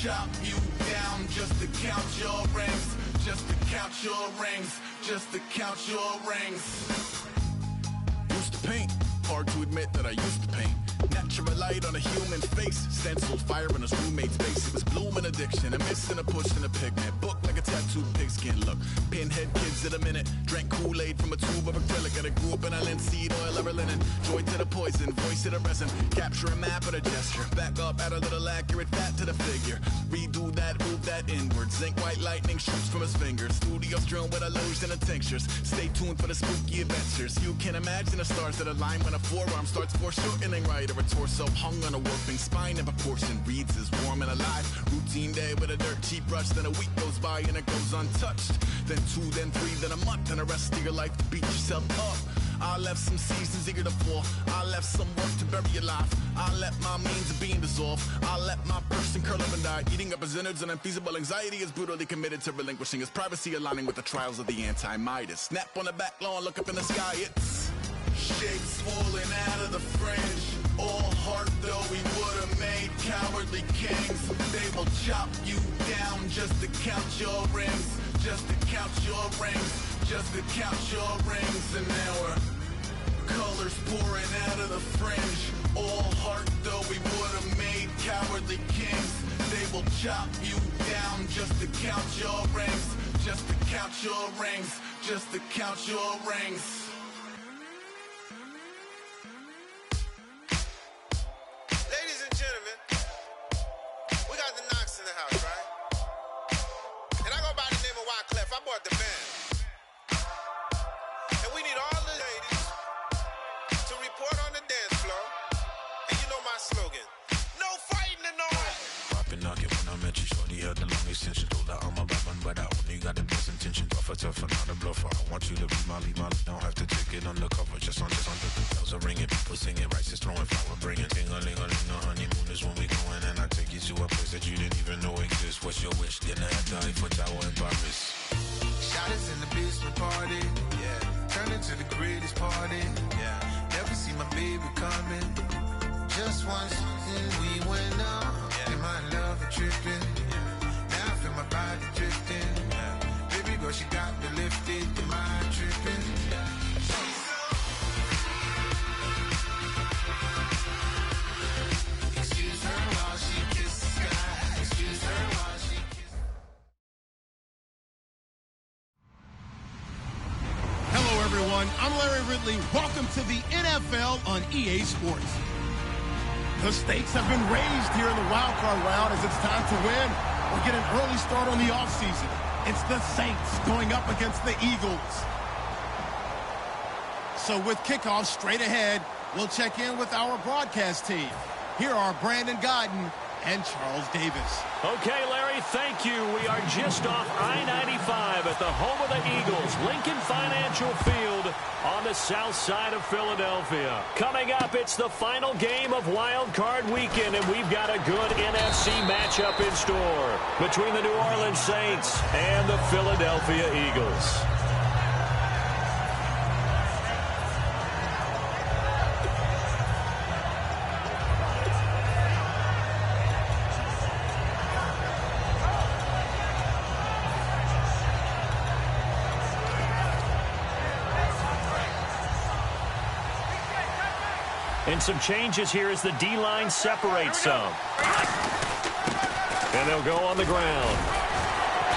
chop you down just to count your rings, just to count your rings, just to count your rings. Used to paint, hard to admit that I used to paint. Natural light on a human face, stencil fire in his roommate's face. It was blooming addiction, a missing a push and a pigment. Book like a tattooed pigskin look. Pinhead kids in a minute, drank Kool-Aid from a tube of acrylic. And I grew up in a linseed oil or a linen. Joy to the poison, voice to the resin. Capture a map of a gesture. Back up, add a little accurate fat to the figure. Redo that, move that inward. Zinc white lightning shoots from his fingers. Studio strewn with a lotion and tinctures. Stay tuned for the spooky adventures. You can imagine the stars that align when a forearm starts foreshortening right, or a torso hung on a warping spine in proportion. Reads as warm and alive. Routine day with a dirt cheap brush. Then a week goes by and it goes untouched. Then 2, then 3, then a month, and the rest of your life to beat yourself up. I left some seasons eager to fall. I left some work to bury your life. I let my means of being dissolve. I let my person curl up and die. Eating up his innards and unfeasible anxiety is brutally committed to relinquishing his privacy, aligning with the trials of the anti-Midas. Snap on the back lawn, look up in the sky, it's shapes falling out of the fringe. All heart though we would've made cowardly kings. They will chop you down just to count your rings, just to count your rings, just to count your rings. And now we're colors pouring out of the fringe. All heart though we would've made cowardly kings. They will chop you down just to count your rings, just to count your rings, just to count your rings. The band. And we need all the ladies to report on the dance floor. And you know my slogan, no fighting tonight. Poppin' knock it when I met you, shorty had the long extension. Told her I'm a bad one, but I only got the best intention. Tougher, not a bluffer. I want you to be Molly. Don't have to take it undercover. Just under the bells are ringing. People singing, rice is throwing, flower bringing. Ting-a-ling-a-ling, the honeymoon is when we going. And I take you to a place that you didn't even know exists. What's your wish? Dinner at the Eiffel Tower in Paris. Shot us in the basement party, yeah. Turn into the greatest party, yeah. Never see my baby coming. Just once, and we went out. Yeah. And my love a tripping, yeah. Now I feel my body drifting, yeah. Baby girl, she got me lifted. Am I tripping? Yeah. Excuse her while she kisses the sky. Excuse her while she kisses. Hello, everyone. I'm Larry Ridley. Welcome to the NFL on EA Sports. The stakes have been raised here in the wild card round as it's time to win or get an early start on the offseason. It's the Saints going up against the Eagles. So with kickoff straight ahead, we'll check in with our broadcast team. Here are Brandon Godden and Charles Davis. Okay, Larry, thank you. We are just off I-95 at the home of the Eagles, Lincoln Financial Field on the south side of Philadelphia. Coming up, it's the final game of Wild Card Weekend, and we've got a good NFC matchup in store between the New Orleans Saints and the Philadelphia Eagles. And some changes here as the D-line separates some. And they'll go on the ground.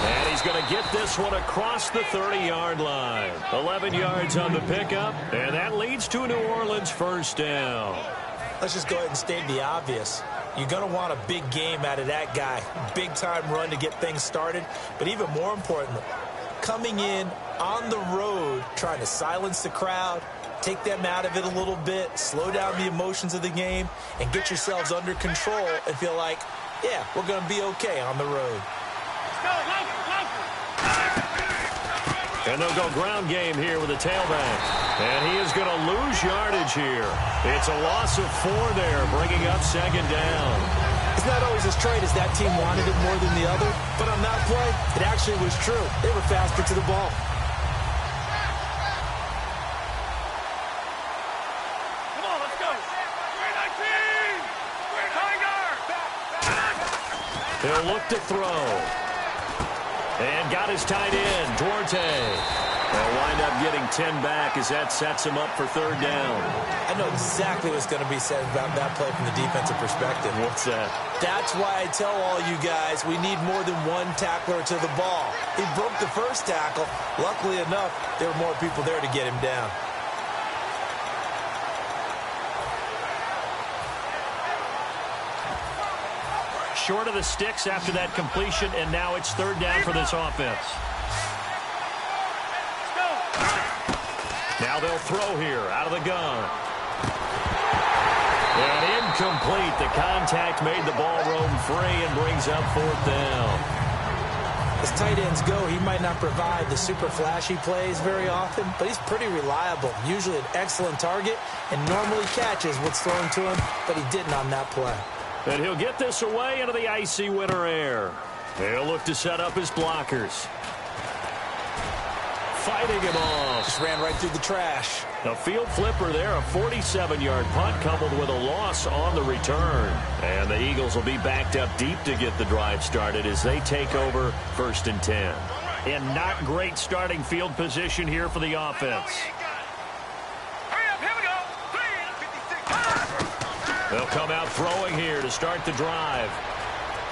And he's going to get this one across the 30-yard line. 11 yards on the pickup, and that leads to a New Orleans first down. Let's just go ahead and state the obvious. You're going to want a big game out of that guy. Big-time run to get things started. But even more importantly, coming in on the road, trying to silence the crowd, take them out of it a little bit, slow down the emotions of the game, and get yourselves under control and feel like, yeah, we're going to be okay on the road. And they'll go ground game here with a tailback. And he is going to lose yardage here. It's a loss of 4 there, bringing up second down. It's not always as straight as that team wanted it more than the other, but on that play, it actually was true. They were faster to the ball. He'll look to throw. And got his tight end, Duarte. They'll wind up getting 10 back as that sets him up for third down. I know exactly what's going to be said about that play from the defensive perspective. What's that? That's why I tell all you guys we need more than one tackler to the ball. He broke the first tackle. Luckily enough, there were more people there to get him down. Short of the sticks after that completion, and now it's third down for this offense. Now they'll throw here out of the gun. And incomplete. The contact made the ball roam free and brings up fourth down. As tight ends go, he might not provide the super flashy plays very often, but he's pretty reliable. Usually an excellent target and normally catches what's thrown to him, but he didn't on that play. And he'll get this away into the icy winter air. He'll look to set up his blockers. Fighting him off. Just ran right through the trash. A field flipper there, a 47-yard punt coupled with a loss on the return. And the Eagles will be backed up deep to get the drive started as they take over 1st and 10. And not great starting field position here for the offense. They'll come out throwing here to start the drive.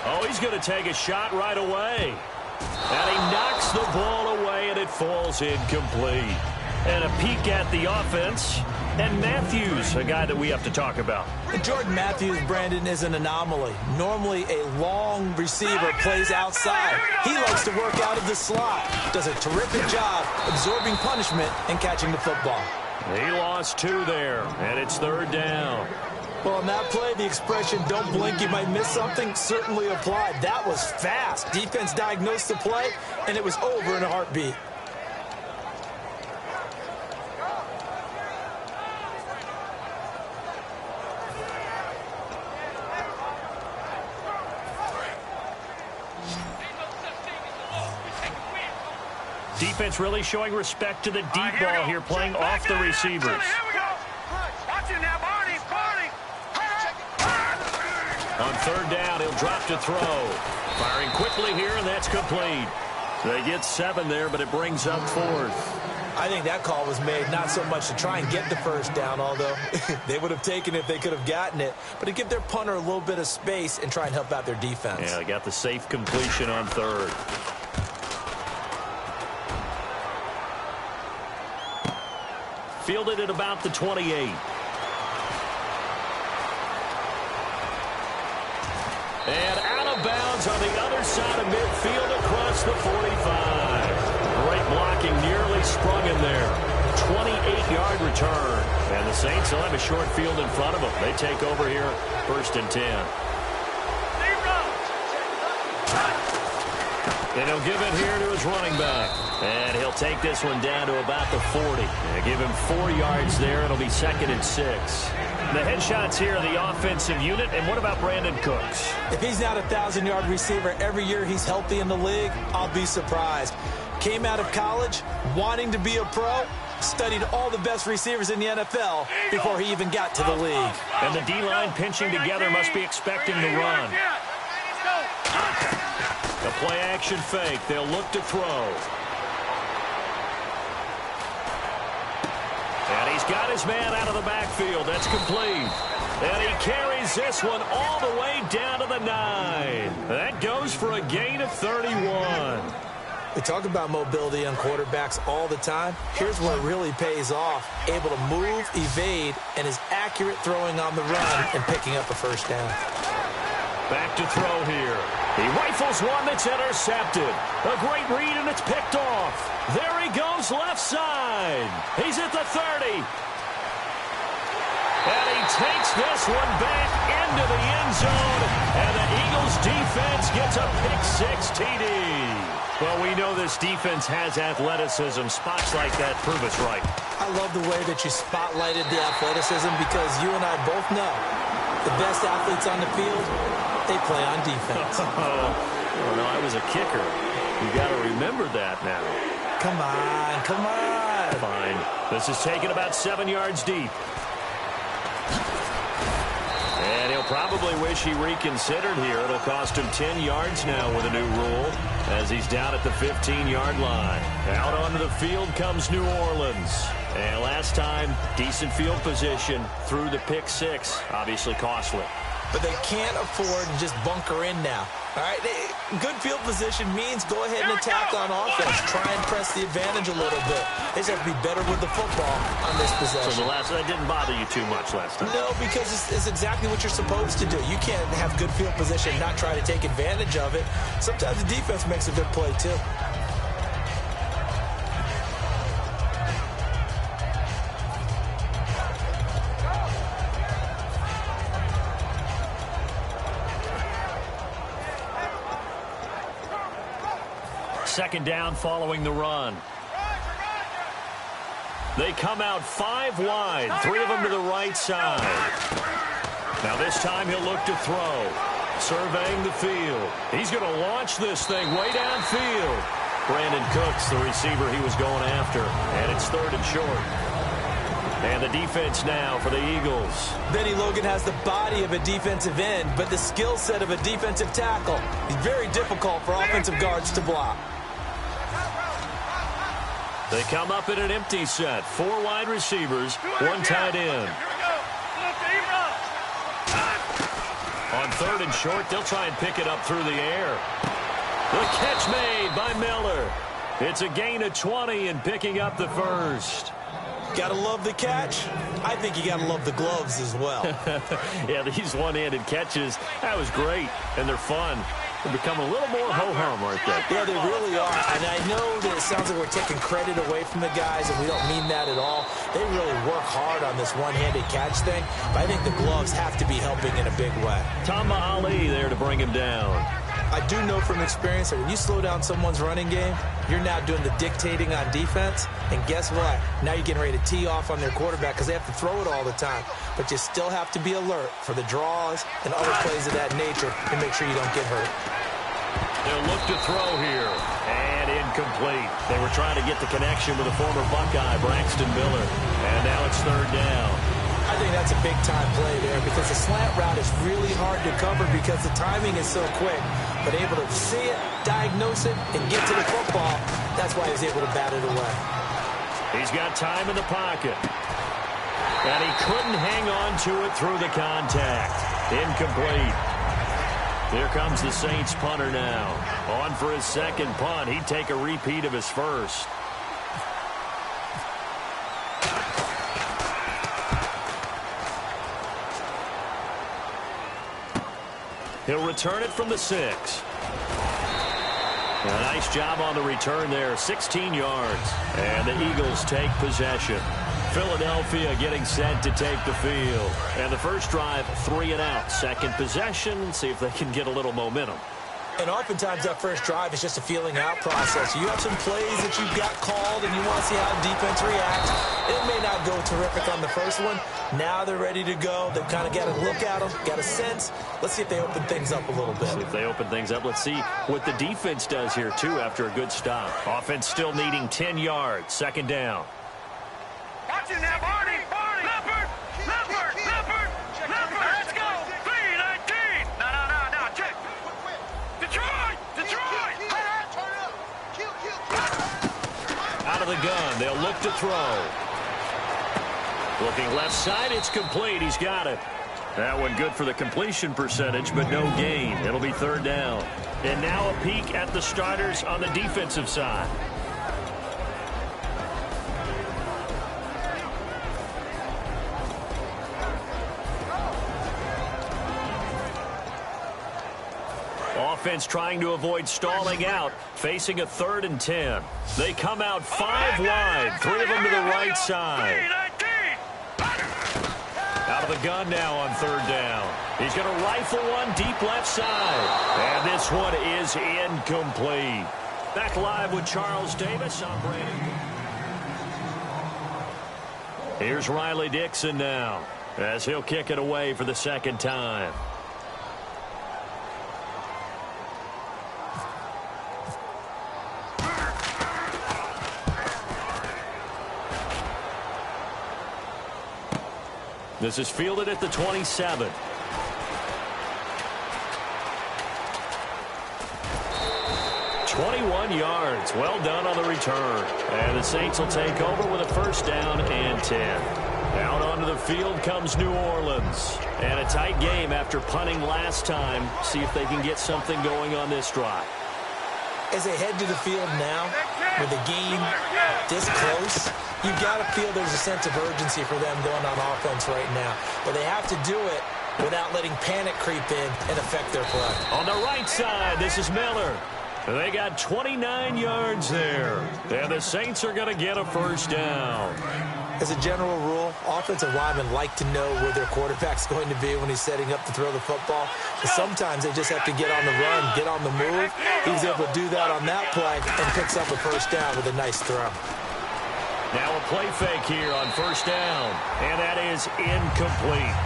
Oh, he's going to take a shot right away. And he knocks the ball away, and it falls incomplete. And a peek at the offense. And Matthews, a guy that we have to talk about. Jordan Matthews, Brandon, is an anomaly. Normally, a long receiver plays outside. He likes to work out of the slot. Does a terrific job absorbing punishment and catching the football. He lost 2 there, and it's third down. Well, on that play, the expression, don't blink, you might miss something, certainly applied. That was fast. Defense diagnosed the play, and it was over in a heartbeat. Defense really showing respect to the deep ball here, playing off the receivers. On third down, he'll drop to throw. Firing quickly here, and that's complete. They get 7 there, but it brings up 4th. I think that call was made not so much to try and get the first down, although they would have taken it if they could have gotten it, but to give their punter a little bit of space and try and help out their defense. Yeah, they got the safe completion on third. Fielded at about the 28. And out of bounds on the other side of midfield across the 45. Great blocking, nearly sprung in there. 28-yard return. And the Saints will have a short field in front of them. They take over here, 1st and 10. And he'll give it here to his running back. And he'll take this one down to about the 40. And give him 4 yards there. It'll be 2nd and 6. The headshots here are the offensive unit. And what about Brandon Cooks? If he's not a 1,000-yard receiver every year he's healthy in the league, I'll be surprised. Came out of college wanting to be a pro, studied all the best receivers in the NFL before he even got to the league. And the D-line pinching together must be expecting the run. The play-action fake. They'll look to throw. And he's got his man out of the backfield. That's complete. And he carries this one all the way down to the 9. That goes for a gain of 31. We talk about mobility on quarterbacks all the time. Here's where it really pays off. Able to move, evade, and is accurate throwing on the run and picking up a first down. Back to throw here. He rifles one that's intercepted. A great read, and it's picked off. There he goes left side. He's at the 30. And he takes this one back into the end zone. And the Eagles defense gets a pick-6 TD. Well, we know this defense has athleticism. Spots like that prove us right. I love the way that you spotlighted the athleticism because you and I both know the best athletes on the field, they play on defense. Oh, no, I was a kicker. You got to remember that now. Come on, come on. Fine. This is taken about 7 yards deep. And he'll probably wish he reconsidered here. It'll cost him 10 yards now with a new rule as he's down at the 15-yard line. Out onto the field comes New Orleans. And last time, decent field position through the pick six. Obviously costly. But they can't afford to just bunker in now. All right, good field position means go ahead and attack on offense. Try and press the advantage a little bit. They just have to be better with the football on this possession. So that didn't bother you too much last time? No, because it's exactly what you're supposed to do. You can't have good field position and not try to take advantage of it. Sometimes the defense makes a good play, too. Second down following the run. They come out 5 wide, 3 of them to the right side. Now this time he'll look to throw. Surveying the field. He's going to launch this thing way downfield. Brandon Cooks, the receiver he was going after. And it's 3rd and short. And the defense now for the Eagles. Benny Logan has the body of a defensive end, but the skill set of a defensive tackle. He's very difficult for offensive guards to block. They come up in an empty set. 4 wide receivers, 1 tight end. On 3rd and short, they'll try and pick it up through the air. The catch made by Miller. It's a gain of 20 and picking up the first. Gotta love the catch. I think you gotta love the gloves as well. Yeah, these one-handed catches, that was great, and they're fun. They become a little more ho-hum, aren't they? Yeah, they really are. And I know that it sounds like we're taking credit away from the guys, and we don't mean that at all. They really work hard on this one-handed catch thing, but I think the gloves have to be helping in a big way. Tamba Ali there to bring him down. I do know from experience that when you slow down someone's running game, you're now doing the dictating on defense. And guess what? Now you're getting ready to tee off on their quarterback because they have to throw it all the time. But you still have to be alert for the draws and other plays of that nature to make sure you don't get hurt. They'll look to throw here. And incomplete. They were trying to get the connection with the former Buckeye, Braxton Miller. And now it's 3rd down. I think that's a big-time play there because the slant route is really hard to cover because the timing is so quick. But able to see it, diagnose it, and get to the football, that's why he was able to bat it away. He's got time in the pocket. And he couldn't hang on to it through the contact. Incomplete. Here comes the Saints punter now. On for his second punt. He'd take a repeat of his first. He'll return it from the 6. A nice job on the return there, 16 yards. And the Eagles take possession. Philadelphia getting set to take the field. And the first drive, 3 and out. Second possession, see if they can get a little momentum. And oftentimes that first drive is just a feeling out process. You have some plays that you've got called and you want to see how the defense reacts. It may not go terrific on the first one. Now they're ready to go. They've kind of got a look at them, got a sense. Let's see if they open things up a little bit. See if they open things up. Let's see what the defense does here, too, after a good stop. Offense still needing 10 yards. Second down. Watch it now, Barney! Leopard! Let's go! 3-19! No, check! Detroit! Out of the gun, they'll look to throw. Looking left side, it's complete. He's got it. That one good for the completion percentage, but no gain. It'll be 3rd down. And now a peek at the starters on the defensive side. Offense trying to avoid stalling out, facing a 3rd and 10. They come out 5 wide, 3 of them to the right side. Out of the gun now on 3rd down. He's going to rifle one deep left side. And this one is incomplete. Back live with Charles Davis. I'm Brandon. Here's Riley Dixon now as he'll kick it away for the second time. This is fielded at the 27. 21 yards. Well done on the return. And the Saints will take over with a first down and 10. Out onto the field comes New Orleans. And a tight game after punting last time. See if they can get something going on this drive. As they head to the field now, with the game this close, you've got to feel there's a sense of urgency for them going on offense right now. But they have to do it without letting panic creep in and affect their play. On the right side, this is Miller. They got 29 yards there. And the Saints are going to get a first down. As a general rule, offensive linemen like to know where their quarterback's going to be when he's setting up to throw the football. But sometimes they just have to get on the run, get on the move. He was able to do that on that play and picks up a first down with a nice throw. Now a play fake here on first down, and that is incomplete.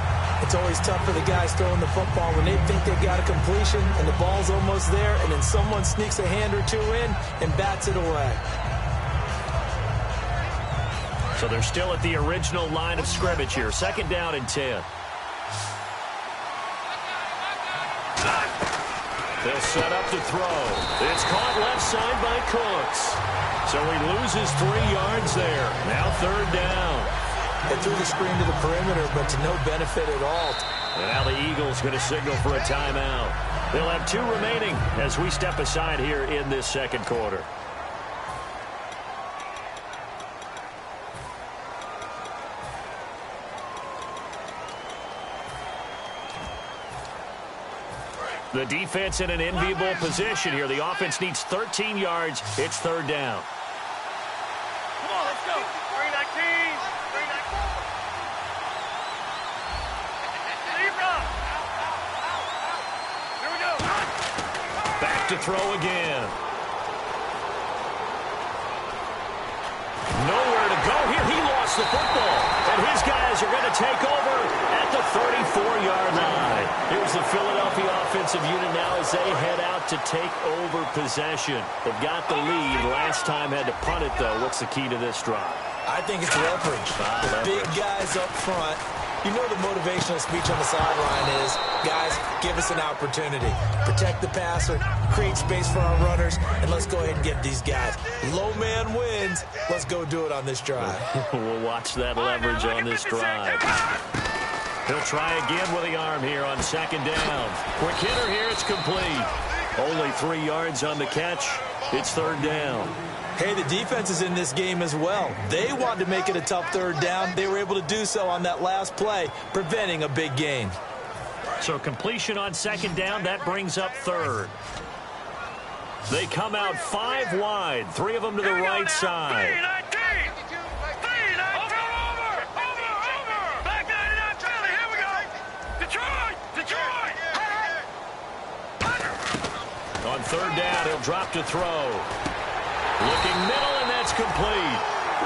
It's always tough for the guys throwing the football when they think they've got a completion and the ball's almost there, and then someone sneaks a hand or two in and bats it away. So they're still at the original line of scrimmage here. Second down and 10. They'll set up to throw. It's caught left side by Cooks. So he loses 3 yards there. Now third down. They threw the screen to the perimeter, but to no benefit at all. And now the Eagles going to signal for a timeout. They'll have 2 remaining as we step aside here in this second quarter. The defense in an enviable position here. The offense needs 13 yards. It's third down. Come on, let's go. 319. 319. Here we go. Back to throw again. Nowhere to go here. He lost the football. And his guys are going to take over at the 34-yard line. Here's the Philadelphia offensive unit now as they head out to take over possession. They've got the lead. Last time had to punt it, though. What's the key to this drive? I think it's leverage. The big guys up front. You know the motivational speech on the sideline is, guys, give us an opportunity. Protect the passer, create space for our runners, and let's go ahead and get these guys. Low man wins. Let's go do it on this drive. We'll watch that leverage on this drive. He'll try again with the arm here on second down. Quick hitter here. It's complete. Only 3 yards on the catch. It's third down. Hey, the defense is in this game as well. They wanted to make it a tough third down. They were able to do so on that last play, preventing a big gain. So completion on second down, that brings up third. They come out 5 wide, 3 of them to the right side. 319. Over. Back 99 Philly. Here we go. Detroit. On third down, he'll drop to throw. Looking middle, and that's complete.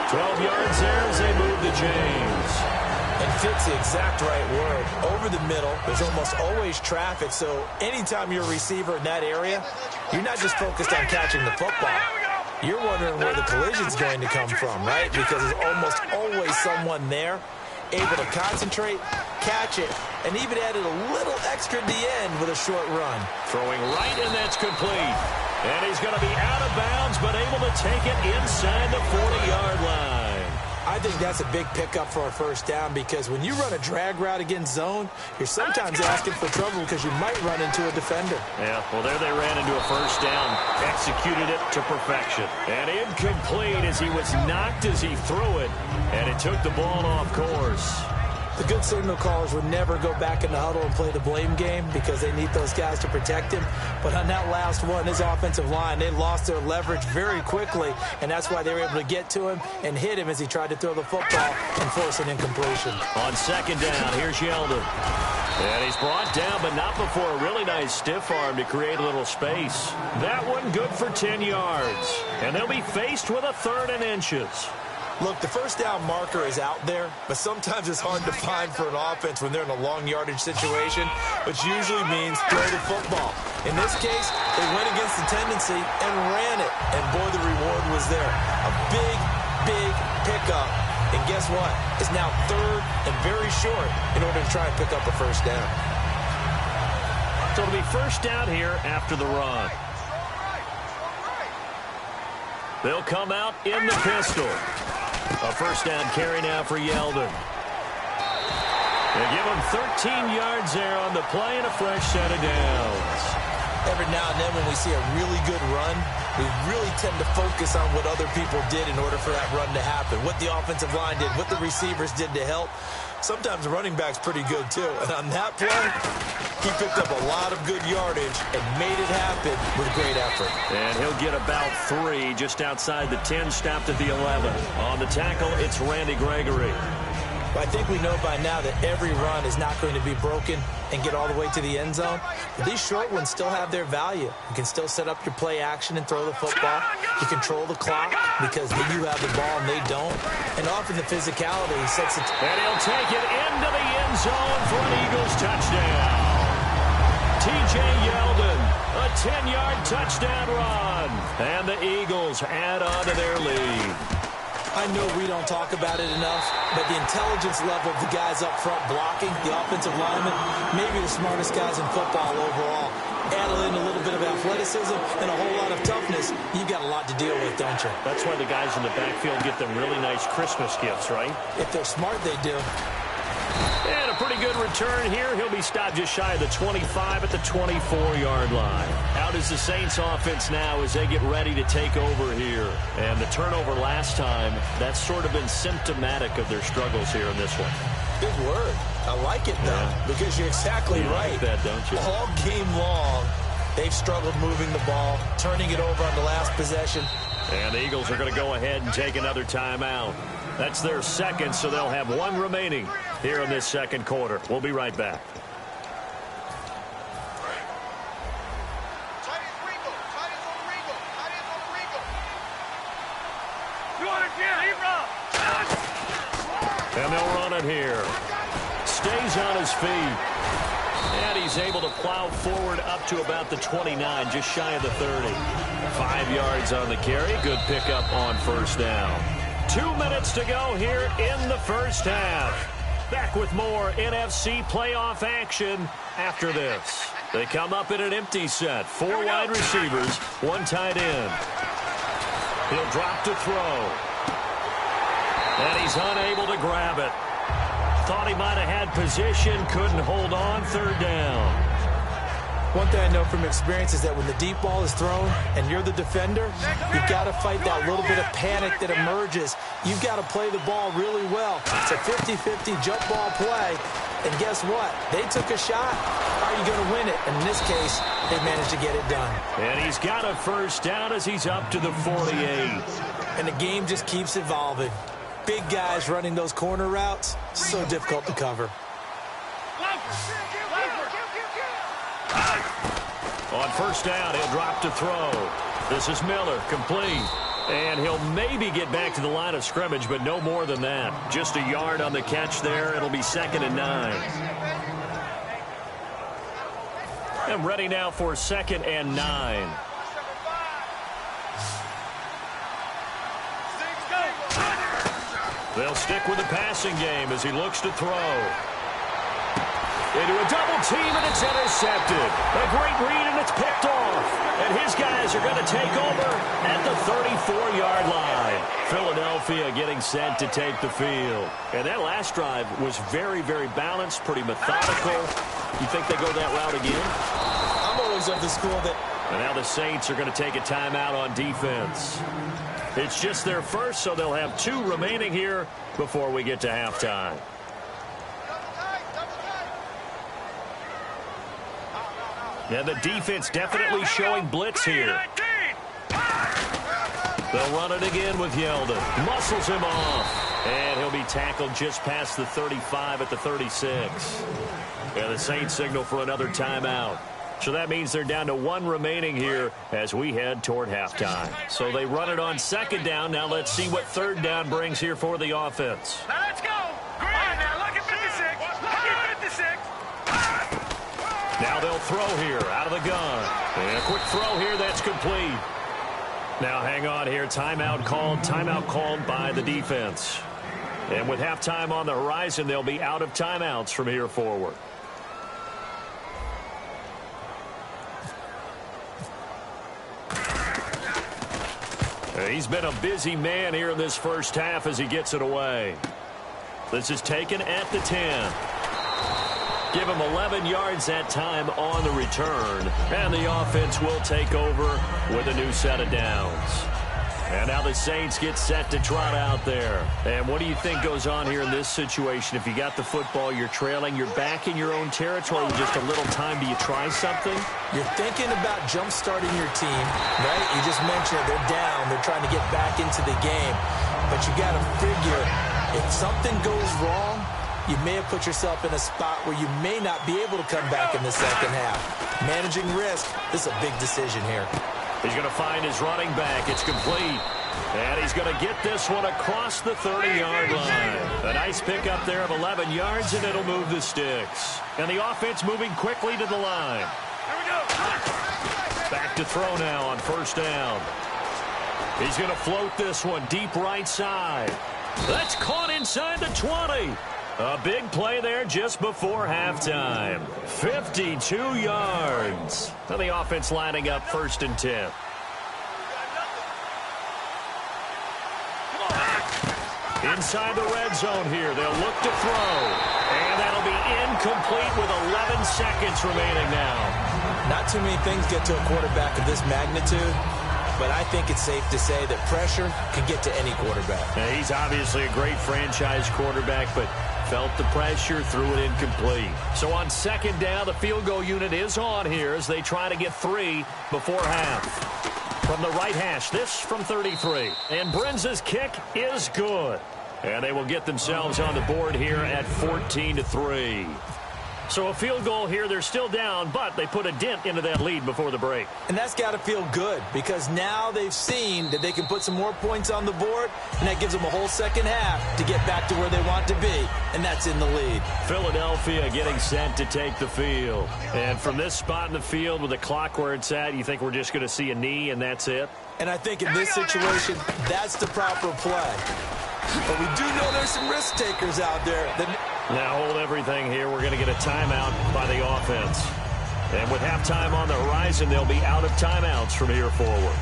12 yards there as they move the chains. And fits the exact right word. Over the middle, there's almost always traffic, so anytime you're a receiver in that area, you're not just focused on catching the football. You're wondering where the collision's going to come from, right? Because there's almost always someone there able to concentrate, catch it, and even added a little extra at the end with a short run. Throwing right, and that's complete. And he's going to be out of bounds, but able to take it inside the 40-yard line. I think that's a big pickup for a first down because when you run a drag route against zone, you're sometimes asking for trouble because you might run into a defender. Yeah, well, there they ran into a first down, executed it to perfection. And incomplete as he was knocked as he threw it, and it took the ball off course. The good signal callers would never go back in the huddle and play the blame game because they need those guys to protect him. But on that last one, his offensive line, they lost their leverage very quickly, and that's why they were able to get to him and hit him as he tried to throw the football and force an incompletion. On second down, here's Yeldon. And he's brought down, but not before a really nice stiff arm to create a little space. That one good for 10 yards. And they'll be faced with a 3rd and inches. Look, the first down marker is out there, but sometimes it's hard to find for an offense when they're in a long yardage situation, which usually means throw the football. In this case, they went against the tendency and ran it, and boy, the reward was there. A big pickup, and guess what? It's now 3rd and very short in order to try and pick up a first down. So it'll be first down here after the run. They'll come out in the pistol. A first down carry now for Yeldon. They give him 13 yards there on the play and a fresh set of downs. Every now and then when we see a really good run, we really tend to focus on what other people did in order for that run to happen. What the offensive line did, what the receivers did to help. Sometimes the running back's pretty good too. And on that play, he picked up a lot of good yardage and made it happen with great effort. And he'll get about 3 just outside the 10, stopped at the 11. On the tackle, it's Randy Gregory. I think we know by now that every run is not going to be broken and get all the way to the end zone. But these short ones still have their value. You can still set up your play action and throw the football. You control the clock because you have the ball and they don't. And often the physicality sets it. And he'll take it into the end zone for an Eagles touchdown. T.J. Yeldon, a 10-yard touchdown run. And the Eagles add on to their lead. I know we don't talk about it enough, but the intelligence level of the guys up front blocking, the offensive linemen, maybe the smartest guys in football overall. Add in a little bit of athleticism and a whole lot of toughness, you've got a lot to deal with, don't you? That's why the guys in the backfield get them really nice Christmas gifts, right? If they're smart, they do. And a pretty good return here. He'll be stopped just shy of the 25 at the 24-yard line. Out is the Saints offense now as they get ready to take over here. And the turnover last time, that's sort of been symptomatic of their struggles here in this one. Good word. I like it, though, because you're exactly right. Like that, don't you? All game long, they've struggled moving the ball, turning it over on the last possession. And the Eagles are going to go ahead and take another timeout. That's their second, so they'll have 1 remaining here in this second quarter. We'll be right back. And they'll run it here. Stays on his feet. And he's able to plow forward up to about the 29, just shy of the 30. 5 yards on the carry. Good pickup on first down. 2 minutes to go here in the first half. Back with more NFC playoff action after this. They come up in an empty set. 4 wide receivers, 1 tight end. He'll drop to throw. And he's unable to grab it. Thought he might have had position, couldn't hold on, 3rd down. One thing I know from experience is that when the deep ball is thrown and you're the defender, you've got to fight that little bit of panic that emerges. You've got to play the ball really well. It's a 50-50 jump ball play. And guess what? They took a shot. Are you going to win it? And in this case, they managed to get it done. And he's got a first down as he's up to the 48. And the game just keeps evolving. Big guys running those corner routes, so difficult to cover. On first down, he'll drop to throw. This is Miller, complete. And he'll maybe get back to the line of scrimmage, but no more than that. Just a yard on the catch there. It'll be 2nd and 9. And ready now for 2nd and 9. They'll stick with the passing game as he looks to throw. Into a double team, and it's intercepted. A great read, and it's picked off. And his guys are going to take over at the 34-yard line. Philadelphia getting set to take the field. And that last drive was very, very balanced, pretty methodical. You think they go that route again? I'm always of the school that... And now the Saints are going to take a timeout on defense. It's just their first, so they'll have 2 remaining here before we get to halftime. And the defense definitely showing blitz here. They'll run it again with Yeldon. Muscles him off. And he'll be tackled just past the 35 at the 36. And the Saints signal for another timeout. So that means they're down to 1 remaining here as we head toward halftime. So they run it on 2nd down. Now let's see what 3rd down brings here for the offense. Now let's go. Green, now look at 56. Look at 56. Now they'll throw here out of the gun. And a quick throw here that's complete. Now hang on here. Timeout called by the defense. And with halftime on the horizon, they'll be out of timeouts from here forward. He's been a busy man here in this first half as he gets it away. This is taken at the 10. Give him 11 yards that time on the return. And the offense will take over with a new set of downs. And now the Saints get set to trot out there. And what do you think goes on here in this situation? If you got the football, you're trailing, you're back in your own territory with just a little time. Do you try something? You're thinking about jump-starting your team, right? You just mentioned it. They're down. They're trying to get back into the game. But you got to figure, if something goes wrong, you may have put yourself in a spot where you may not be able to come back in the second half. Managing risk, this is a big decision here. He's going to find his running back. It's complete. And he's going to get this one across the 30-yard line. A nice pickup there of 11 yards, and it'll move the sticks. And the offense moving quickly to the line. Here we go. Back to throw now on first down. He's going to float this one deep right side. That's caught inside the 20. A big play there just before halftime. 52 yards. Now the offense lining up 1st and 10. Inside the red zone here. They'll look to throw. And that'll be incomplete with 11 seconds remaining now. Not too many things get to a quarterback of this magnitude, but I think it's safe to say that pressure can get to any quarterback. Now, he's obviously a great franchise quarterback, but felt the pressure, threw it incomplete. So on 2nd down, the field goal unit is on here as they try to get 3 before half. From the right hash, this from 33. And Brinz's kick is good. And they will get themselves on the board here at 14-3. So a field goal here, they're still down, but they put a dent into that lead before the break. And that's got to feel good because now they've seen that they can put some more points on the board, and that gives them a whole second half to get back to where they want to be, and that's in the lead. Philadelphia getting set to take the field. And from this spot in the field with the clock where it's at, you think we're just going to see a knee and that's it? And I think in this situation, that's the proper play. But we do know there's some risk takers out there that... Now hold everything here. We're going to get a timeout by the offense. And with halftime on the horizon, they'll be out of timeouts from here forward.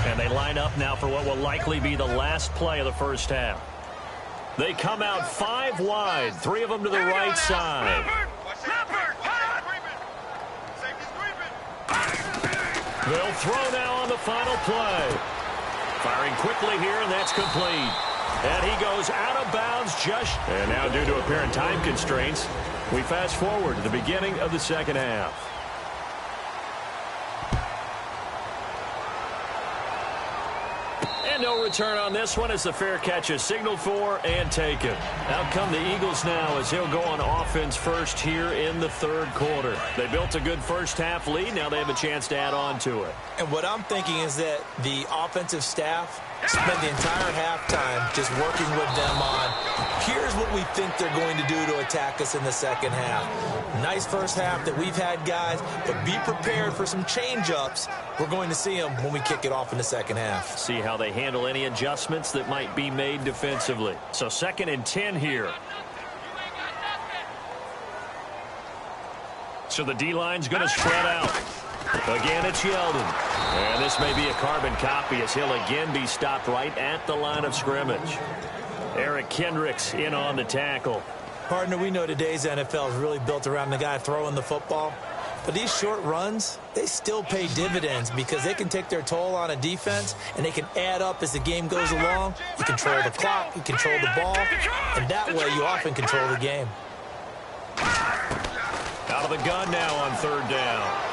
And they line up now for what will likely be the last play of the first half. They come out 5 wide, 3 of them to the right side. They'll throw now on the final play. Firing quickly here, and that's complete. And he goes out of bounds just... And now due to apparent time constraints, we fast forward to the beginning of the second half. And no return on this one as the fair catch is signaled for and taken. Out come the Eagles now as he'll go on offense first here in the 3rd quarter. They built a good first half lead. Now they have a chance to add on to it. And what I'm thinking is that the offensive staff spent the entire halftime just working with them on, here's what we think they're going to do to attack us in the second half. Nice first half that we've had, guys, but be prepared for some change-ups. We're going to see them when we kick it off in the second half. See how they handle any adjustments that might be made defensively. So 2nd and 10 here. So the D-line's going to spread out. Again, it's Yeldon. And this may be a carbon copy as he'll again be stopped right at the line of scrimmage. Eric Kendricks in on the tackle. Partner, we know today's NFL is really built around the guy throwing the football. But these short runs, they still pay dividends because they can take their toll on a defense and they can add up as the game goes along. You control the clock, you control the ball, and that way you often control the game. Out of the gun now on 3rd down.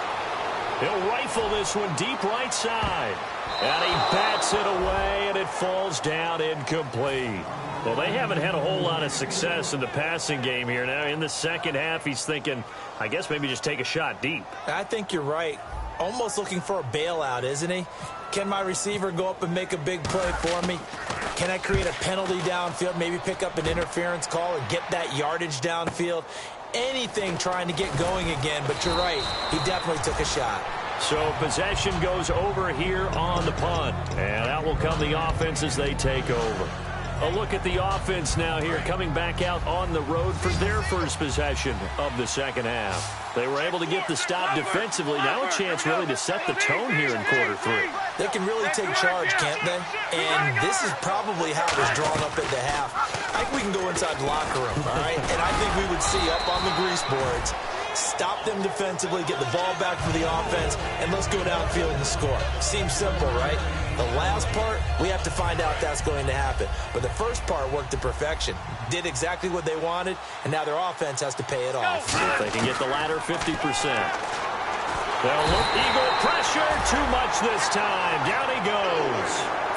He'll rifle this one deep right side. And he bats it away, and it falls down incomplete. Well, they haven't had a whole lot of success in the passing game here. Now, in the second half, he's thinking, I guess maybe just take a shot deep. I think you're right. Almost looking for a bailout, isn't he? Can my receiver go up and make a big play for me? Can I create a penalty downfield, maybe pick up an interference call and get that yardage downfield? Anything trying to get going again, but you're right. He definitely took a shot. So possession goes over here on the punt. And out will come the offense as they take over. A look at the offense now here, coming back out on the road for their first possession of the second half. They were able to get the stop defensively. Now a chance really to set the tone here in quarter 3. They can really take charge, can't they? And this is probably how it was drawn up at the half. I think we can go inside the locker room, all right? And I think we would see up on the grease boards, stop them defensively, get the ball back for the offense, and let's go downfield and score. Seems simple, right? The last part, we have to find out that's going to happen. But the first part worked to perfection. Did exactly what they wanted, and now their offense has to pay it off. See if they can get the latter 50%. They'll look Eagle pressure. Too much this time. Down he goes.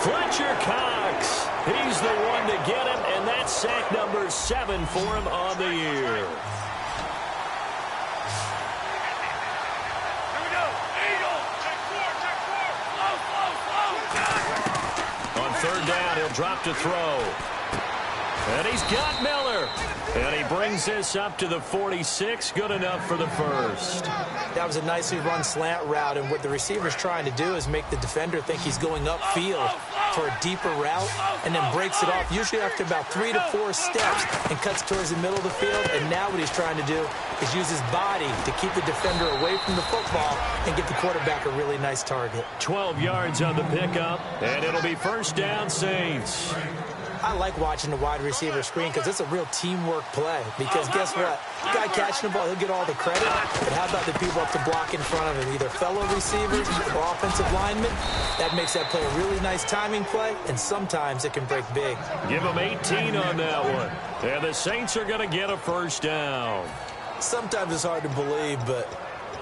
Fletcher Cox. He's the one to get him, and that's sack number 7 for him on the year. Third down, he'll drop to throw. And he's got Miller. And he brings this up to the 46. Good enough for the first. That was a nicely run slant route, and what the receiver's trying to do is make the defender think he's going upfield for a deeper route, and then breaks it off, usually after about 3 to 4 steps, and cuts towards the middle of the field. And now what he's trying to do is use his body to keep the defender away from the football and get the quarterback a really nice target. 12 yards on the pickup, and it'll be first down, Saints. I like watching the wide receiver screen because it's a real teamwork play. Because guess what? The guy catching the ball, he'll get all the credit. But how about the people up to block in front of him? Either fellow receivers or offensive linemen. That makes that play a really nice timing play, and sometimes it can break big. Give him 18 on that one. And the Saints are going to get a first down. Sometimes it's hard to believe, but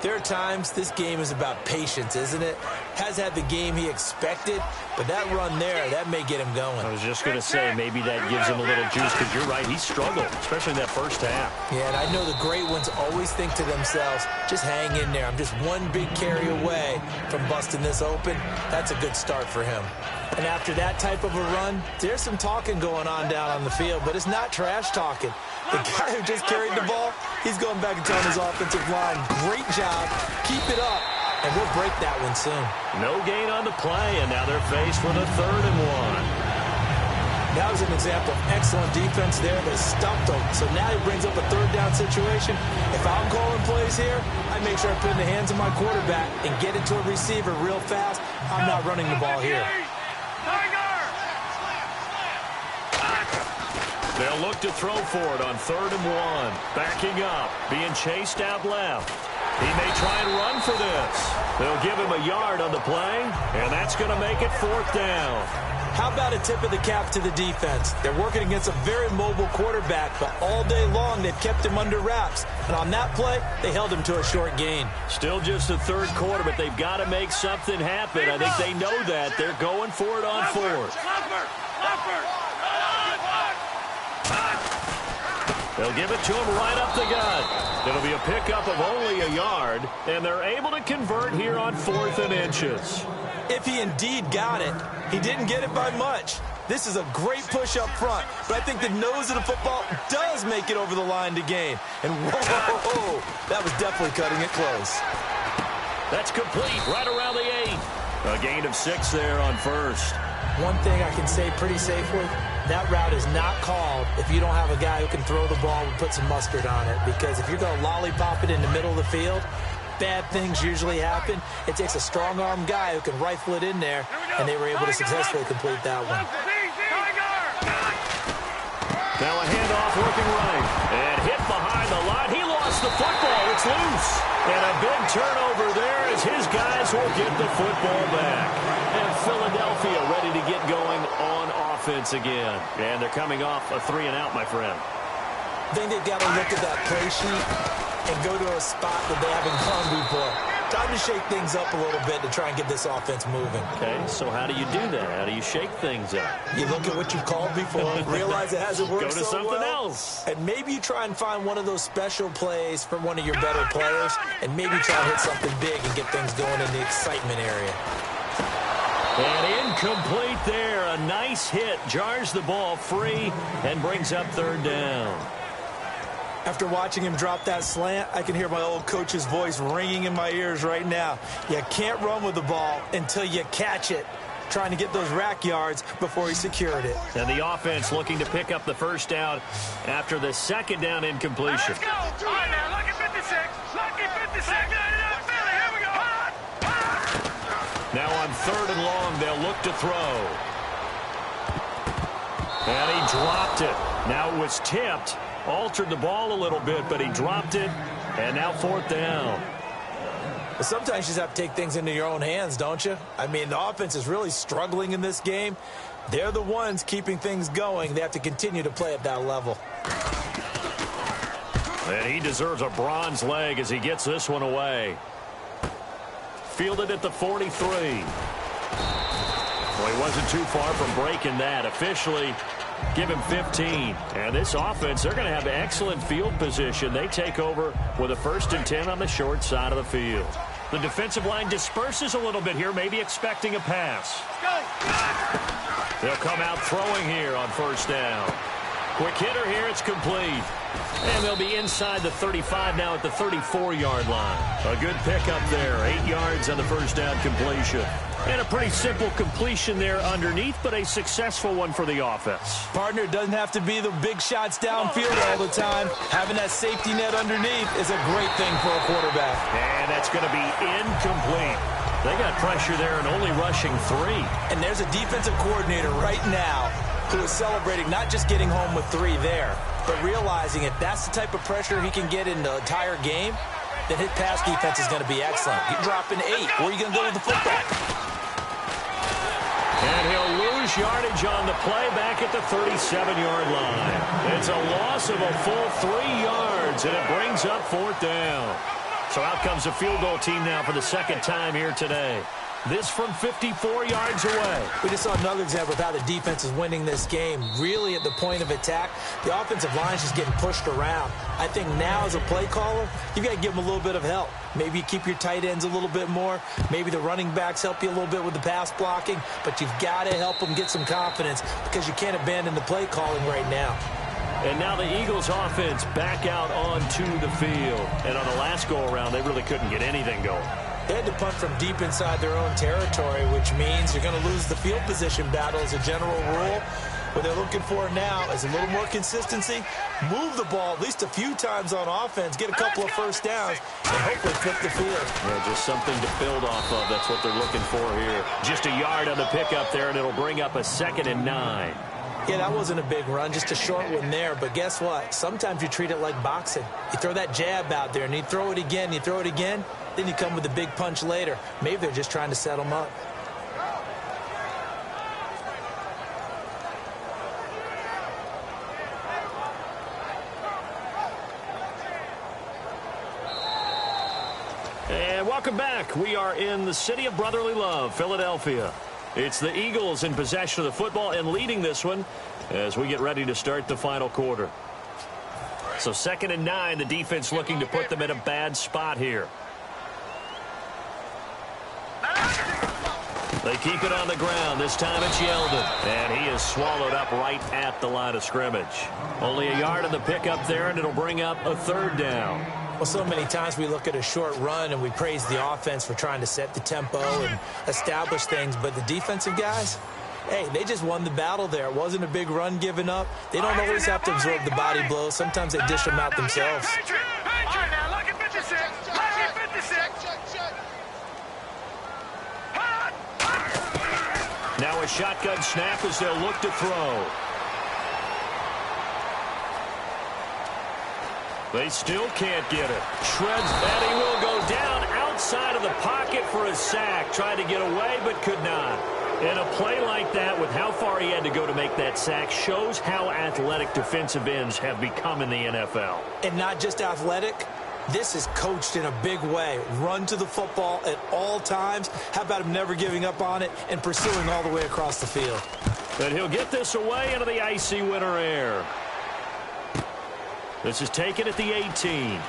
there are times this game is about patience, isn't it? Has had the game he expected, but that run there, that may get him going. I was just going to say, maybe that gives him a little juice, because you're right, he struggled, especially in that first half. Yeah, and I know the great ones always think to themselves, just hang in there. I'm just one big carry away from busting this open. That's a good start for him. And after that type of a run, there's some talking going on down on the field, but it's not trash talking. The guy who just carried the ball, he's going back and telling his offensive line, great job, keep it up, and we'll break that one soon. No gain on the play, and now they're faced with a 3rd and 1. That was an example of excellent defense there that stumped him. So now he brings up a 3rd down situation. If I'm calling plays here, I make sure I put it in the hands of my quarterback and get it to a receiver real fast. I'm not running the ball here. They'll look to throw for it on 3rd and 1. Backing up, being chased out left. He may try and run for this. They'll give him a yard on the play, and that's going to make it 4th down. How about a tip of the cap to the defense? They're working against a very mobile quarterback, but all day long they've kept him under wraps. And on that play, they held him to a short gain. Still just the 3rd quarter, but they've got to make something happen. I think they know that. They're going for it on 4th. They'll give it to him right up the gut. It'll be a pickup of only a yard, and they're able to convert here on 4th and inches. If he indeed got it, he didn't get it by much. This is a great push up front, but I think the nose of the football does make it over the line to gain. And whoa, that was definitely cutting it close. That's complete right around the 8. A gain of 6 there on 1st. One thing I can say pretty safely, that route is not called if you don't have a guy who can throw the ball and put some mustard on it. Because if you're going to lollipop it in the middle of the field, bad things usually happen. It takes a strong-arm guy who can rifle it in there, and they were able to successfully complete that one. Now a handoff working right, and hit behind the line. He lost the football. It's loose. And a big turnover there as his guys will get the football back. And Philadelphia ready to get going on offense again. And they're coming off a 3-and-out, my friend. I think they've got to look at that play sheet and go to a spot that they haven't gone before. Time to shake things up a little bit to try and get this offense moving. Okay, so how do you do that? How do you shake things up? You look at what you called before, realize it hasn't worked Go to so something well, else. and maybe you try and find one of those special plays from one of your better players, and maybe try to hit something big and get things going in the excitement area. And incomplete there. A nice hit. Jars the ball free and brings up 3rd down. After watching him drop that slant, I can hear my old coach's voice ringing in my ears right now. You can't run with the ball until you catch it. trying to get those rack yards before he secured it. And the offense looking to pick up the first down after the second down incompletion. Let's go. All right, now, lucky 56. Lucky 56. Here we go. Now on 3rd and long, they'll look to throw. And he dropped it. Now it was tipped. Altered the ball a little bit, but he dropped it. And now 4th down. But sometimes you just have to take things into your own hands, don't you? I mean, the offense is really struggling in this game. They're the ones keeping things going. They have to continue to play at that level. And he deserves a bronze leg as he gets this one away. Fielded at the 43. Well, he wasn't too far from breaking that. Officially, give him 15. And this offense, they're going to have excellent field position. They take over with a 1st and 10 on the short side of the field. The defensive line disperses a little bit here, maybe expecting a pass. They'll come out throwing here on 1st down. Quick hitter here, it's complete. And they'll be inside the 35 now at the 34-yard line. A good pickup there, 8 yards on the 1st down completion. And a pretty simple completion there underneath, but a successful one for the offense. Partner, it doesn't have to be the big shots downfield all the time. Having that safety net underneath is a great thing for a quarterback. And that's going to be incomplete. They got pressure there and only rushing 3. And there's a defensive coordinator right now who is celebrating not just getting home with 3 there, but realizing if that's the type of pressure he can get in the entire game, then his pass defense is going to be excellent. You're dropping 8. Where are you going to go with the football? And he'll lose yardage on the play back at the 37-yard line. It's a loss of a full 3 yards, and it brings up 4th down. So out comes the field goal team now for the 2nd time here today. This from 54 yards away. We just saw another example of how the defense is winning this game. Really at the point of attack, the offensive line is just getting pushed around. I think now as a play caller, you've got to give them a little bit of help. Maybe you keep your tight ends a little bit more. Maybe the running backs help you a little bit with the pass blocking. But you've got to help them get some confidence because you can't abandon the play calling right now. And now the Eagles offense back out onto the field. And on the last go-around, they really couldn't get anything going. They had to punt from deep inside their own territory, which means you're going to lose the field position battle as a general rule. What they're looking for now is a little more consistency, move the ball at least a few times on offense, get a couple of 1st downs, and hopefully flip the field. Yeah, just something to build off of. That's what they're looking for here. Just a yard on the pickup there, and it'll bring up a 2nd and 9. Yeah, that wasn't a big run, just a short one there. But guess what? Sometimes you treat it like boxing. You throw that jab out there, and you throw it again, you throw it again, then you come with a big punch later. Maybe they're just trying to set them up. And welcome back. We are in the city of brotherly love, Philadelphia. It's the Eagles in possession of the football and leading this one as we get ready to start the final quarter. So 2nd and 9, the defense looking to put them in a bad spot here. They keep it on the ground. This time it's Yeldon. And he is swallowed up right at the line of scrimmage. Only a yard on the pickup there, and it'll bring up a 3rd down. Well, so many times we look at a short run and we praise the offense for trying to set the tempo and establish things. But the defensive guys, hey, they just won the battle there. It wasn't a big run given up. They don't always have to absorb the body blows. Sometimes they dish them out themselves. Now, lucky 56. Lucky 56. Now a shotgun snap as they'll look to throw. They still can't get it. Shreds, and he will go down outside of the pocket for a sack. Tried to get away, but could not. And a play like that, with how far he had to go to make that sack, shows how athletic defensive ends have become in the NFL. And not just athletic. This is coached in a big way. Run to the football at all times. How about him never giving up on it and pursuing all the way across the field? And he'll get this away into the icy winter air. This is taken at the 18.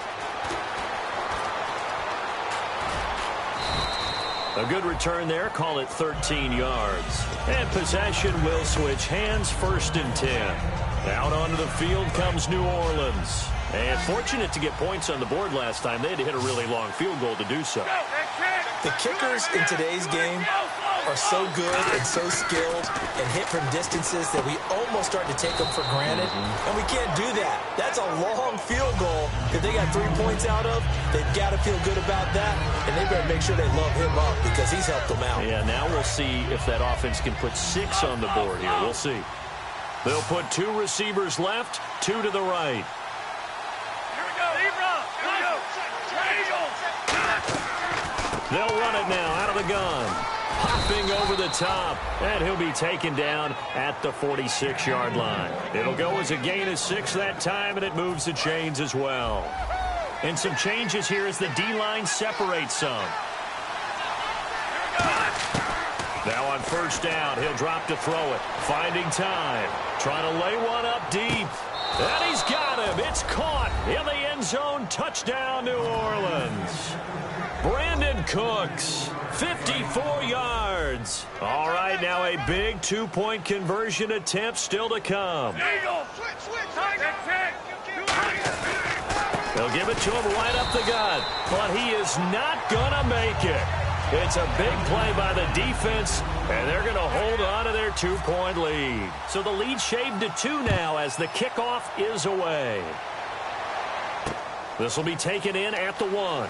A good return there. Call it 13 yards. And possession will switch hands. 1st and 10. Out onto the field comes New Orleans. And fortunate to get points on the board last time. They had to hit a really long field goal to do so. The kickers in today's game are so good and so skilled and hit from distances that we almost start to take them for granted, and we can't do that. That's a long field goal that they got 3 points out of. They've got to feel good about that, and they better make sure they love him up because he's helped them out. Yeah, now we'll see if that offense can put 6 on the board here. We'll see. They'll put 2 receivers left, 2 to the right. They'll run it now out of the gun. Hopping over the top, and he'll be taken down at the 46-yard line. It'll go as a gain of 6 that time, and it moves the chains as well. And some changes here as the D-line separates some. Now on first down, he'll drop to throw it. Finding time. Trying to lay one up deep. And he's got him. It's caught in the end zone. Touchdown, New Orleans. Brandon Cooks, 54 yards. All right, now a big 2-point conversion attempt still to come. They'll give it to him right up the gut, but he is not going to make it. It's a big play by the defense, and they're going to hold on to their 2-point lead. So the lead shaved to 2 now as the kickoff is away. This will be taken in at the 1.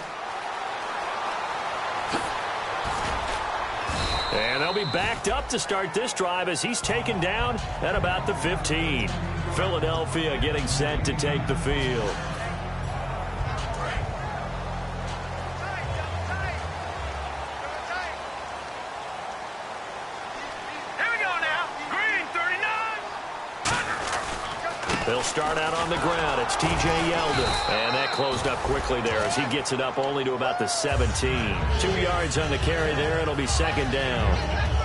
And they'll be backed up to start this drive as he's taken down at about the 15. Philadelphia getting set to take the field. They'll start out on the ground. It's T.J. Yeldon. And that closed up quickly there as he gets it up only to about the 17. 2 yards on the carry there. It'll be second down.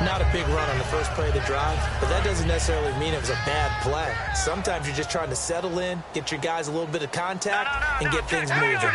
Not a big run on the first play of the drive, but that doesn't necessarily mean it was a bad play. Sometimes you're just trying to settle in, get your guys a little bit of contact, and get things moving.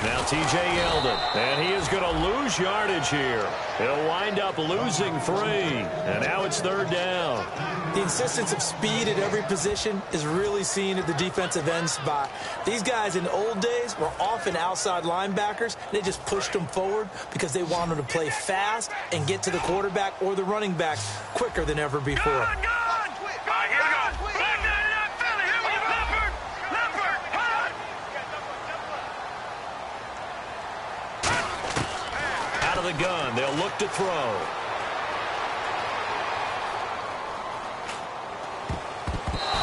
Now T.J. Yeldon, and he is going to lose yardage here. He'll wind up losing 3, and now it's third down. The insistence of speed at every position is really seen at the defensive end spot. These guys in the old days were often outside linebackers. They just pushed them forward because they wanted to play fast and get to the quarterback or the running back quicker than ever before. The gun. They'll look to throw.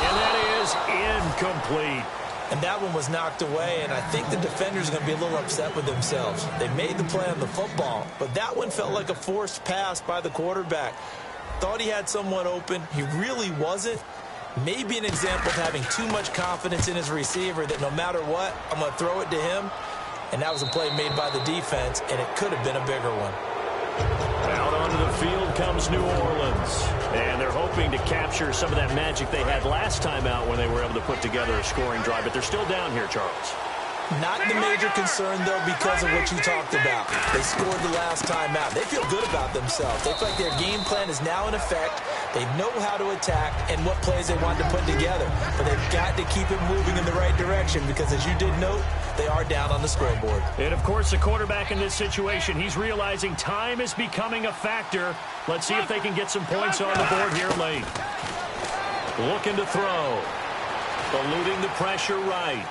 And that is incomplete. And that one was knocked away, and I think the defender's going to be a little upset with themselves. They made the play on the football, but that one felt like a forced pass by the quarterback. Thought he had someone open. He really wasn't. Maybe an example of having too much confidence in his receiver that no matter what, I'm going to throw it to him. And that was a play made by the defense, and it could have been a bigger one. Out onto the field comes New Orleans. And they're hoping to capture some of that magic they had last time out when they were able to put together a scoring drive. But they're still down here, Charles. Not the major concern, though, because of what you talked about. They scored the last time out. They feel good about themselves. They feel like their game plan is now in effect. They know how to attack and what plays they want to put together. But they've got to keep it moving in the right direction because, as you did note, they are down on the scoreboard. And, of course, the quarterback in this situation, he's realizing time is becoming a factor. Let's see if they can get some points on the board here late. Looking to throw. Eluding the pressure right.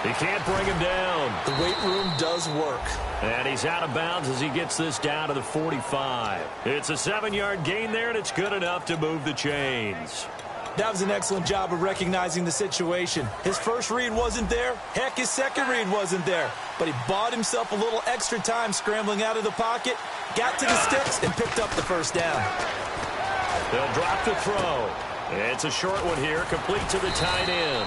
He can't bring him down. The weight room does work. And he's out of bounds as he gets this down to the 45. It's a 7-yard gain there, and it's good enough to move the chains. That was an excellent job of recognizing the situation. His first read wasn't there. Heck, his second read wasn't there. But he bought himself a little extra time scrambling out of the pocket, got to the sticks, and picked up the first down. They'll drop the throw. It's a short one here, complete to the tight end.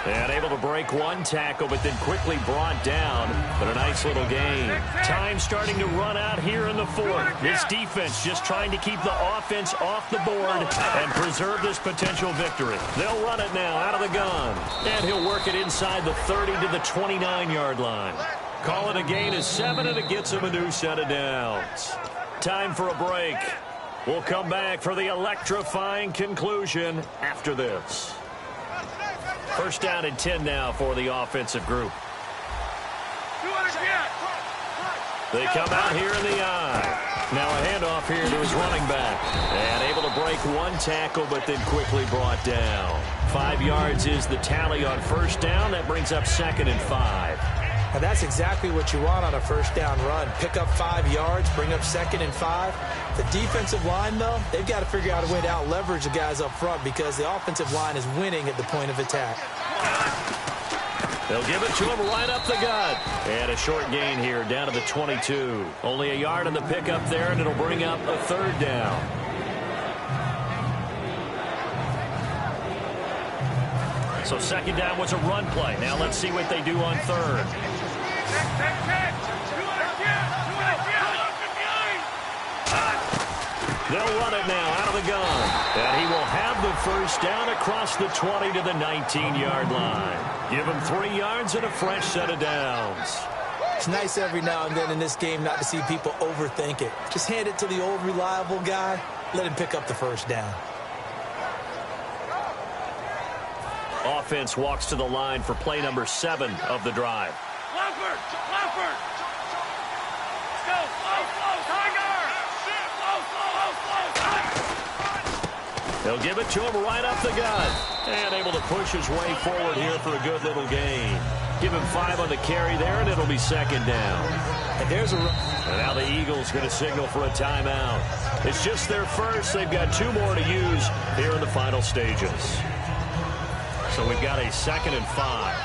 And able to break one tackle, but then quickly brought down. But a nice little gain. Time starting to run out here in the fourth. This defense just trying to keep the offense off the board and preserve this potential victory. They'll run it now out of the gun. And he'll work it inside the 30 to the 29-yard line. Call it a gain of 7, and it gets him a new set of downs. Time for a break. We'll come back for the electrifying conclusion after this. First down and 10 now for the offensive group. They come out here in the eye. Now a handoff here to his running back. And able to break one tackle, but then quickly brought down. 5 yards is the tally on first down. That brings up 2nd and 5. And that's exactly what you want on a first down run. Pick up 5 yards, bring up 2nd and 5. The defensive line, though, they've got to figure out a way to out-leverage the guys up front because the offensive line is winning at the point of attack. They'll give it to him right up the gut. And a short gain here down to the 22. Only a yard on the pickup there, and it'll bring up a 3rd down. So 2nd down was a run play. Now let's see what they do on 3rd. They'll run it now out of the gun. And he will have the first down across the 20 to the 19-yard line. Give him 3 yards and a fresh set of downs. It's nice every now and then in this game not to see people overthink it. Just hand it to the old reliable guy. Let him pick up the first down. Offense walks to the line for play number 7 of the drive. Leopard! Leopard! Let's go! Slow, Tiger! Slow, They'll give it to him right up the gut. And able to push his way forward here for a good little gain. Give him 5 on the carry there, and it'll be 2nd down. And now the Eagles going to signal for a timeout. It's just their first. They've got 2 more to use here in the final stages. So we've got a 2nd and 5.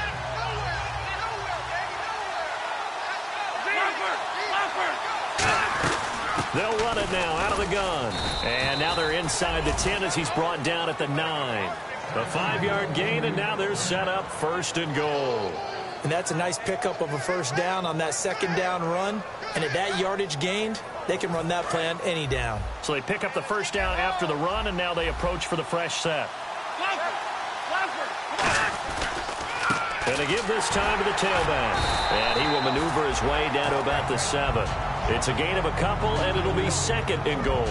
They'll run it now out of the gun. And now they're inside the 10 as he's brought down at the 9. A 5-yard gain, and now they're set up 1st and goal. And that's a nice pickup of a first down on that 2nd down run. And at that yardage gained, they can run that play on any down. So they pick up the first down after the run, and now they approach for the fresh set. And they give this time to the tailback. And he will maneuver his way down to about the 7. It's a gain of a couple, and it'll be 2nd and goal.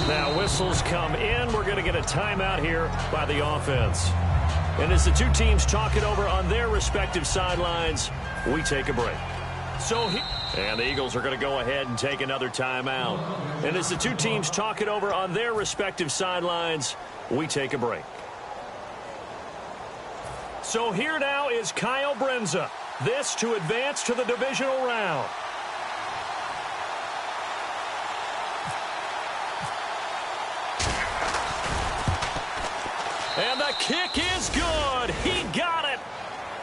Now whistles come in. We're going to get a timeout here by the offense. And as the 2 teams talk it over on their respective sidelines, we take a break. And the Eagles are going to go ahead and take another timeout. And as the 2 teams talk it over on their respective sidelines, we take a break. So here now is Kyle Brenza. This to advance to the divisional round. And the kick is good. He got it.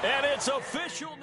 And it's official.